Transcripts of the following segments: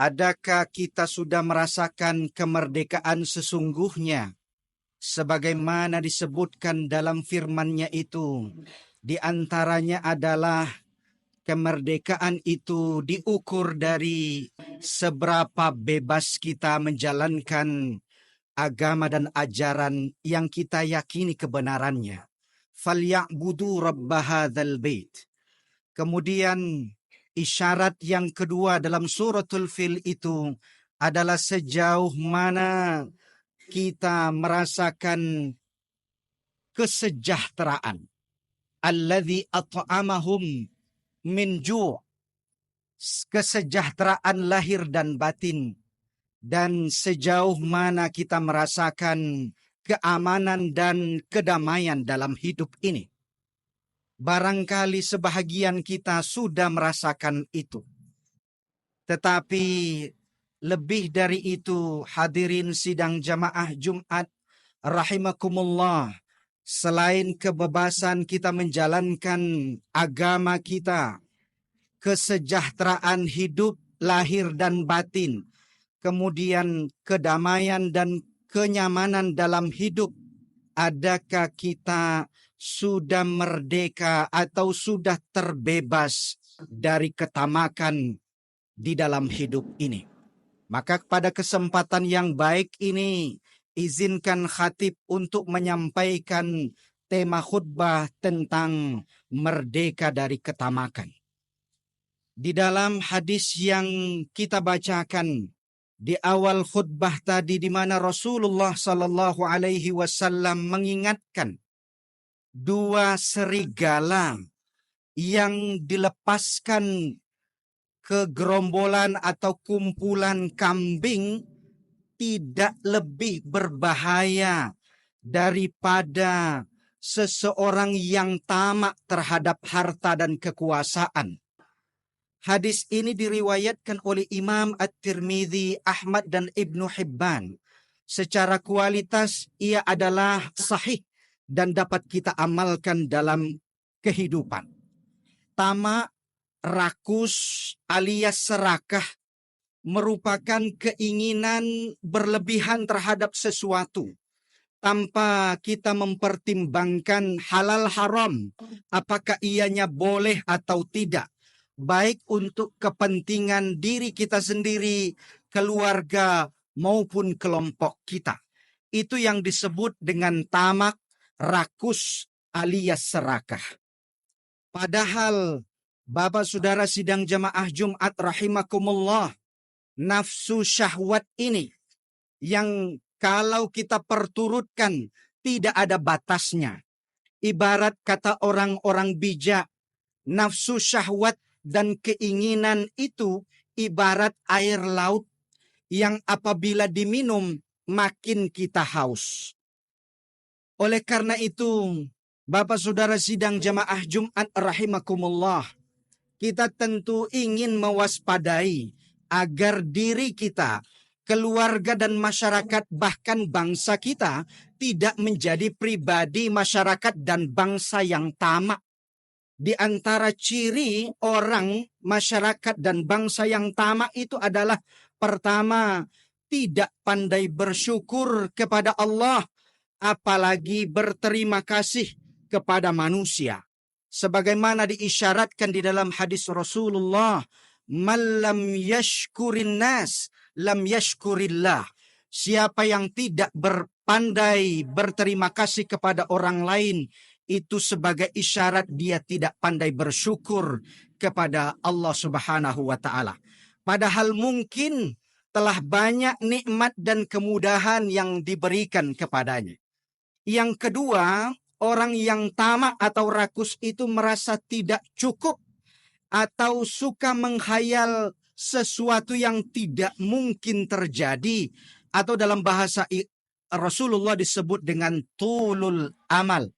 adakah kita sudah merasakan kemerdekaan sesungguhnya? Sebagaimana disebutkan dalam firman-Nya itu, di antaranya adalah kemerdekaan itu diukur dari seberapa bebas kita menjalankan agama dan ajaran yang kita yakini kebenarannya. Falyabudu rabb hadzal bait. Kemudian isyarat yang kedua dalam suratul Fil itu adalah sejauh mana kita merasakan kesejahteraan. Alladzi at'amahum min ju'. Kesejahteraan lahir dan batin. Dan sejauh mana kita merasakan keamanan dan kedamaian dalam hidup ini. Barangkali sebahagian kita sudah merasakan itu. Tetapi lebih dari itu, hadirin sidang jamaah Jumat rahimakumullah, selain kebebasan kita menjalankan agama kita, kesejahteraan hidup lahir dan batin, kemudian kedamaian dan kenyamanan dalam hidup, adakah kita sudah merdeka atau sudah terbebas dari ketamakan di dalam hidup ini? Maka pada kesempatan yang baik ini, izinkan khatib untuk menyampaikan tema khutbah tentang merdeka dari ketamakan. Di dalam hadis yang kita bacakan di awal khutbah tadi, di mana Rasulullah Sallallahu Alaihi Wasallam mengingatkan dua serigala yang dilepaskan ke gerombolan atau kumpulan kambing tidak lebih berbahaya daripada seseorang yang tamak terhadap harta dan kekuasaan. Hadis ini diriwayatkan oleh Imam At-Tirmidzi, Ahmad dan Ibnu Hibban. Secara kualitas ia adalah sahih dan dapat kita amalkan dalam kehidupan. Tamak, rakus alias serakah merupakan keinginan berlebihan terhadap sesuatu tanpa kita mempertimbangkan halal haram, apakah ianya boleh atau tidak, baik untuk kepentingan diri kita sendiri, keluarga maupun kelompok kita. Itu yang disebut dengan tamak, rakus alias serakah. Padahal Bapak Saudara sidang jamaah Jumat rahimakumullah, nafsu syahwat ini yang kalau kita perturutkan tidak ada batasnya. Ibarat kata orang-orang bijak, nafsu syahwat dan keinginan itu ibarat air laut yang apabila diminum makin kita haus. Oleh karena itu, Bapak Saudara sidang jamaah Jumat rahimakumullah, kita tentu ingin mewaspadai agar diri kita, keluarga dan masyarakat bahkan bangsa kita tidak menjadi pribadi masyarakat dan bangsa yang tamak. Di antara ciri orang, masyarakat dan bangsa yang tamak itu adalah pertama, tidak pandai bersyukur kepada Allah, apalagi berterima kasih kepada manusia. Sebagaimana diisyaratkan di dalam hadis Rasulullah, "Man lam yashkurin nas, lam yashkurillah." Siapa yang tidak berpandai berterima kasih kepada orang lain, itu sebagai isyarat dia tidak pandai bersyukur kepada Allah Subhanahu wa Ta'ala. Padahal mungkin telah banyak nikmat dan kemudahan yang diberikan kepadanya. Yang kedua, orang yang tamak atau rakus itu merasa tidak cukup atau suka menghayal sesuatu yang tidak mungkin terjadi, atau dalam bahasa Rasulullah disebut dengan tulul amal.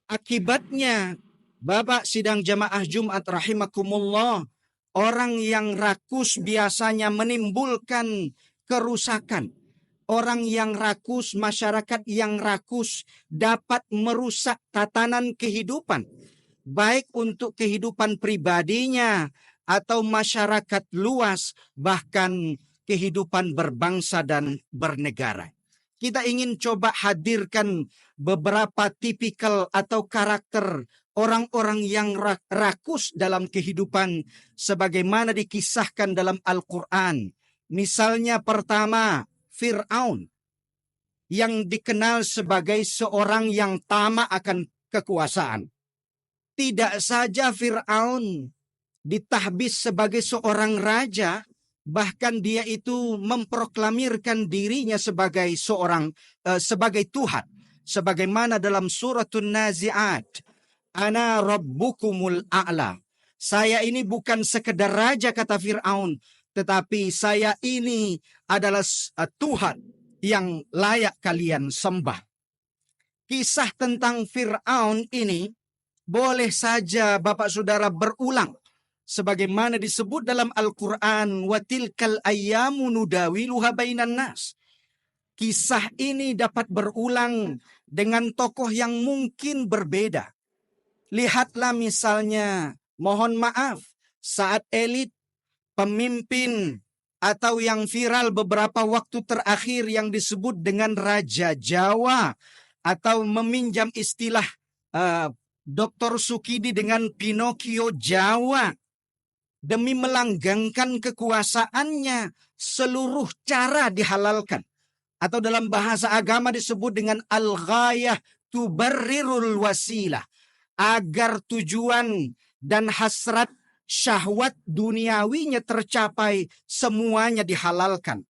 Akibatnya, Bapak sidang jamaah Jumat rahimakumullah, orang yang rakus biasanya menimbulkan kerusakan. Orang yang rakus, masyarakat yang rakus dapat merusak tatanan kehidupan, baik untuk kehidupan pribadinya atau masyarakat luas, bahkan kehidupan berbangsa dan bernegara. Kita ingin coba hadirkan beberapa tipikal atau karakter orang-orang yang rakus dalam kehidupan sebagaimana dikisahkan dalam Al-Quran. Misalnya pertama, Fir'aun yang dikenal sebagai seorang yang tamak akan kekuasaan. Tidak saja Fir'aun ditahbis sebagai seorang raja, bahkan dia itu memproklamirkan dirinya sebagai sebagai Tuhan. Sebagaimana dalam suratul Nazi'at, Ana rabbukumul a'la. Saya ini bukan sekedar raja, kata Fir'aun, tetapi saya ini adalah Tuhan yang layak kalian sembah. Kisah tentang Fir'aun ini boleh saja Bapak Saudara berulang. Sebagaimana disebut dalam Al-Quran, watilkal ayyamu nudawiluha bainan nas. Kisah ini dapat berulang dengan tokoh yang mungkin berbeda. Lihatlah misalnya, mohon maaf, saat elit, pemimpin, atau yang viral beberapa waktu terakhir yang disebut dengan Raja Jawa, atau meminjam istilah Dr. Sukidi dengan Pinocchio Jawa. Demi melanggengkan kekuasaannya, seluruh cara dihalalkan. Atau dalam bahasa agama disebut dengan al-ghayah tubarrirul wasilah. Agar tujuan dan hasrat syahwat duniawinya tercapai, semuanya dihalalkan.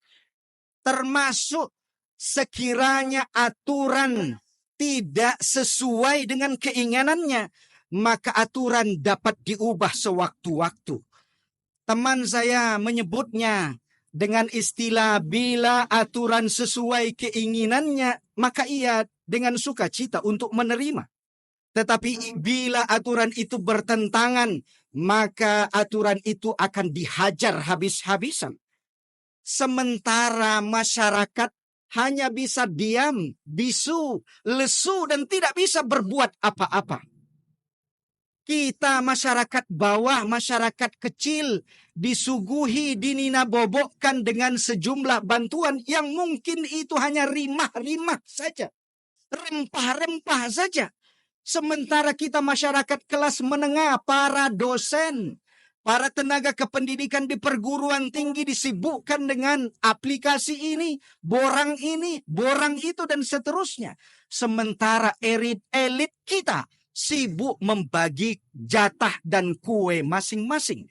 Termasuk sekiranya aturan tidak sesuai dengan keinginannya, maka aturan dapat diubah sewaktu-waktu. Teman saya menyebutnya dengan istilah, bila aturan sesuai keinginannya, maka ia dengan sukacita untuk menerima. Tetapi bila aturan itu bertentangan, maka aturan itu akan dihajar habis-habisan. Sementara masyarakat hanya bisa diam, bisu, lesu, dan tidak bisa berbuat apa-apa. Kita masyarakat bawah, masyarakat kecil, disuguhi, dininabobokkan dengan sejumlah bantuan yang mungkin itu hanya rimah-rimah saja. Rempah-rempah saja. Sementara kita masyarakat kelas menengah, para dosen, para tenaga kependidikan di perguruan tinggi disibukkan dengan aplikasi ini, borang itu, dan seterusnya. Sementara elit kita sibuk membagi jatah dan kue masing-masing.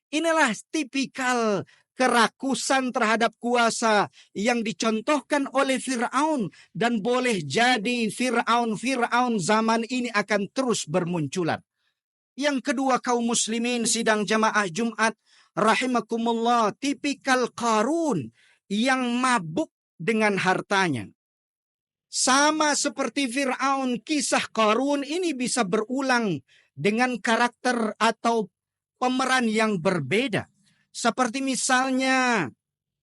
Inilah tipikal kerakusan terhadap kuasa yang dicontohkan oleh Fir'aun. Dan boleh jadi Fir'aun zaman ini akan terus bermunculan. Yang kedua, kaum muslimin sidang jamaah Jumat rahimakumullah, tipikal Qarun yang mabuk dengan hartanya. Sama seperti Fir'aun, kisah Qarun ini bisa berulang dengan karakter atau pemeran yang berbeda. Seperti misalnya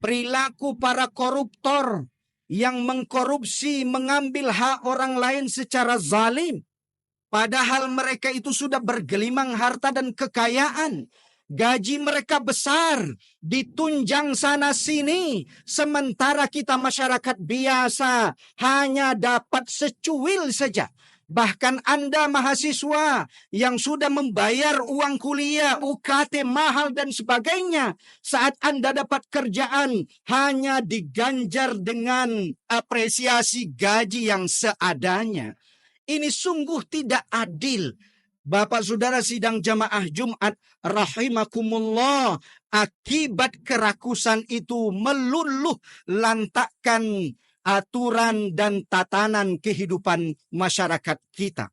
perilaku para koruptor yang mengkorupsi, mengambil hak orang lain secara zalim. Padahal mereka itu sudah bergelimang harta dan kekayaan. Gaji mereka besar, ditunjang sana sini. Sementara kita masyarakat biasa hanya dapat secuil saja. Bahkan Anda mahasiswa yang sudah membayar uang kuliah, UKT mahal dan sebagainya, saat Anda dapat kerjaan hanya diganjar dengan apresiasi gaji yang seadanya. Ini sungguh tidak adil. Bapak Saudara sidang jamaah Jumat rahimakumullah, akibat kerakusan itu meluluh lantakkan aturan dan tatanan kehidupan masyarakat kita.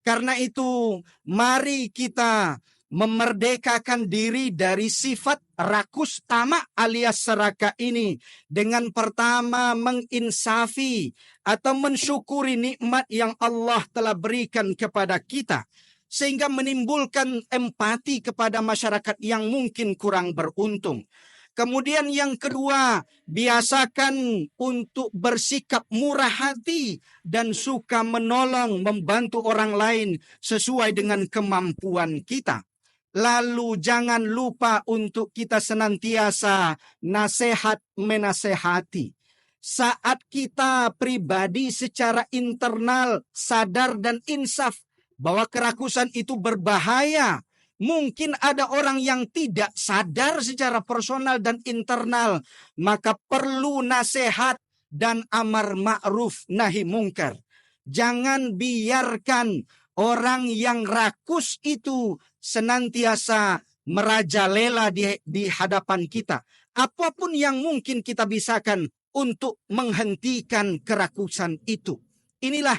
Karena itu, mari kita memerdekakan diri dari sifat rakus tamak alias serakah ini dengan pertama menginsafi atau mensyukuri nikmat yang Allah telah berikan kepada kita, sehingga menimbulkan empati kepada masyarakat yang mungkin kurang beruntung. Kemudian yang kedua, biasakan untuk bersikap murah hati dan suka menolong, membantu orang lain sesuai dengan kemampuan kita. Lalu jangan lupa untuk kita senantiasa nasihat menasehati. Saat kita pribadi secara internal sadar dan insaf bahwa kerakusan itu berbahaya, mungkin ada orang yang tidak sadar secara personal dan internal, maka perlu nasihat dan amar ma'ruf nahi mungkar. Jangan biarkan orang yang rakus itu senantiasa merajalela di hadapan kita. Apapun yang mungkin kita bisakan untuk menghentikan kerakusan itu. Inilah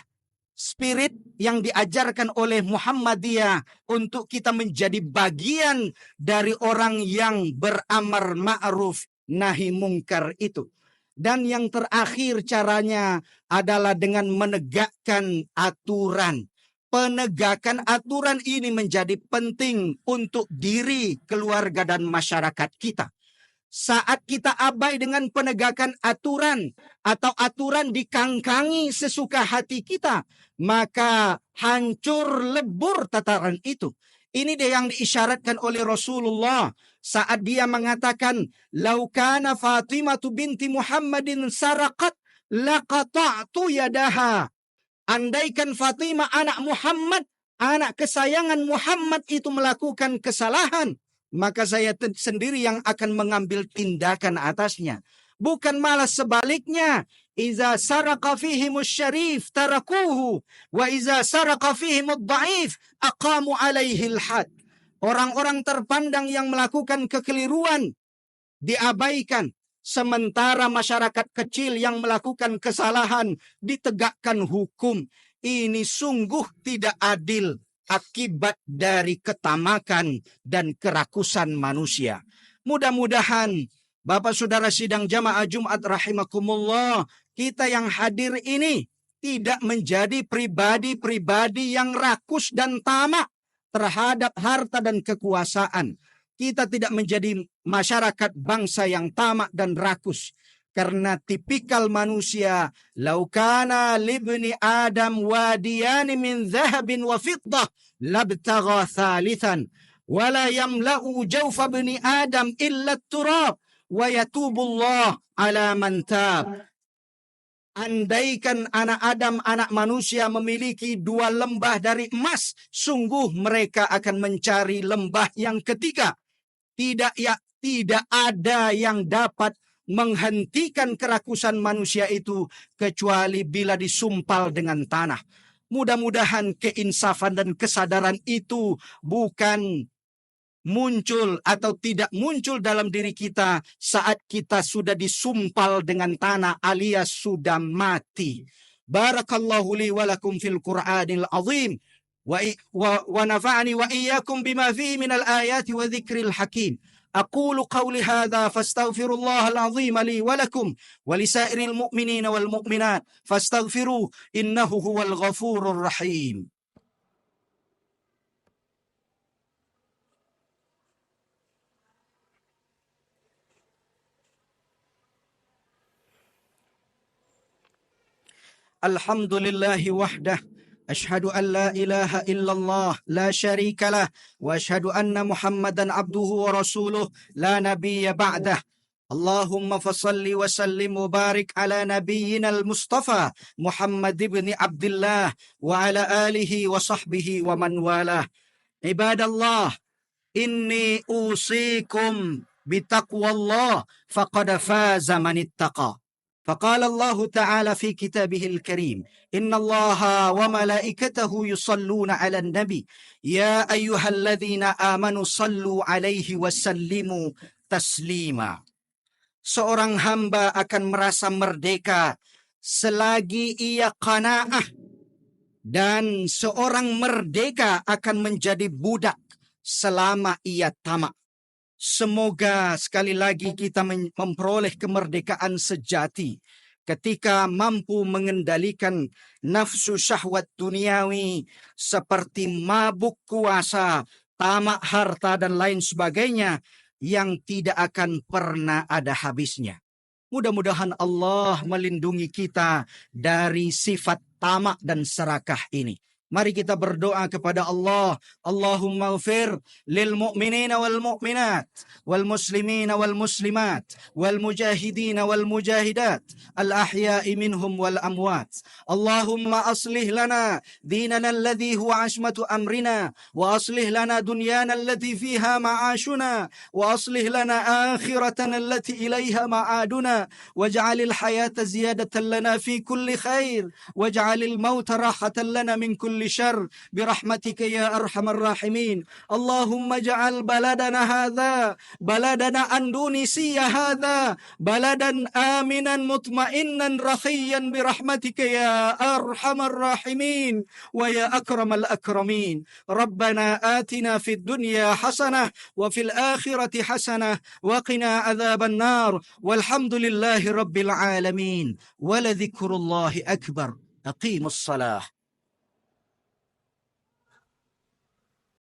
spirit yang diajarkan oleh Muhammadiyah untuk kita menjadi bagian dari orang yang beramar ma'ruf nahi mungkar itu. Dan yang terakhir caranya adalah dengan menegakkan aturan. Penegakan aturan ini menjadi penting untuk diri, keluarga, dan masyarakat kita. Saat kita abai dengan penegakan aturan atau aturan dikangkangi sesuka hati kita, maka hancur lebur tataran itu. Ini dia yang diisyaratkan oleh Rasulullah saat dia mengatakan, "Lau kana Fatimah binti Muhammadin saraqat laqata'tu yadaha." Andaikan Fatimah anak Muhammad, anak kesayangan Muhammad itu melakukan kesalahan, maka saya sendiri yang akan mengambil tindakan atasnya. Bukan malah sebaliknya. Iza saraka fihimus syarif tarakuhu, wa iza saraka fihimud da'if aqamu alaihil had. Orang-orang terpandang yang melakukan kekeliruan diabaikan, sementara masyarakat kecil yang melakukan kesalahan ditegakkan hukum. Ini sungguh tidak adil, akibat dari ketamakan dan kerakusan manusia. Mudah-mudahan Bapak Saudara sidang jamaah Jumat rahimakumullah, kita yang hadir ini tidak menjadi pribadi-pribadi yang rakus dan tamak terhadap harta dan kekuasaan. Kita tidak menjadi masyarakat bangsa yang tamak dan rakus. Karena tipikal manusia, laukana libni Adam wadiyani min zahabin wa fiddah labtagha thalithan wala yamla'u jawfa bni Adam illa turab wa yatubullah ala man tab. Andaikan anak Adam, anak manusia memiliki 2 lembah dari emas, sungguh mereka akan mencari lembah yang ketiga. Tidak ada yang dapat menghentikan kerakusan manusia itu kecuali bila disumpal dengan tanah. Mudah-mudahan keinsafan dan kesadaran itu bukan muncul atau tidak muncul dalam diri kita saat kita sudah disumpal dengan tanah alias sudah mati. Barakallahu li wa lakum fil Qur'anil azim wa nafa'ani wa iyyakum bima fihi minal ayati wa dzikril hakim. أقول قولي هذا فاستغفر الله العظيم لي ولكم ولسائر المؤمنين والمؤمنات فاستغفروه إنه هو الغفور الرحيم. الحمد لله وحده أشهد أن لا إله إلا الله لا شريك له وأشهد أن محمدا عبده ورسوله لا نبي بعده. اللهم فصل وسلم وبارك على نبينا المصطفى محمد بن عبد الله وعلى آله وصحبه ومن والاه. عباد الله إني أوصيكم بتقوى الله فقد فاز من اتقى. فقال الله تعالى في كتابه الكريم إن الله وملائكته يصلون على النبي يا أيها الذين آمنوا صلوا عليه وسلموا تسليما. Seorang hamba akan merasa merdeka selagi ia qanaah, dan seorang merdeka akan menjadi budak selama ia tamak. Semoga sekali lagi kita memperoleh kemerdekaan sejati ketika mampu mengendalikan nafsu syahwat duniawi seperti mabuk kuasa, tamak harta, dan lain sebagainya yang tidak akan pernah ada habisnya. Mudah-mudahan Allah melindungi kita dari sifat tamak dan serakah ini. Mari kita berdoa kepada Allah. Allahumma ighfir lil mu'minina wal mu'minat wal muslimina wal muslimat wal mujahidina wal mujahidat al ahya'i minhum wal amwat. Allahumma aslih lana dinana alladhi huwa asmatu amrina wa aslih lana dunyana allati fiha ma'ashuna wa aslih lana akhiratana allati ilayha ma'aduna waj'alil hayata ziyadatan lana fi kulli khair waj'alil mauta rahatan lana min kulli شر برحمتك يا أرحم الراحمين. اللهم اجعل بلدنا هذا بلدنا أندونيسيا هذا بلدا آمنا مطمئنا رخيا برحمتك يا أرحم الراحمين ويا أكرم الأكرمين. ربنا آتنا في الدنيا حسنة وفي الآخرة حسنة وقنا عذاب النار والحمد لله رب العالمين ولذكر الله أكبر. أقيموا الصلاة.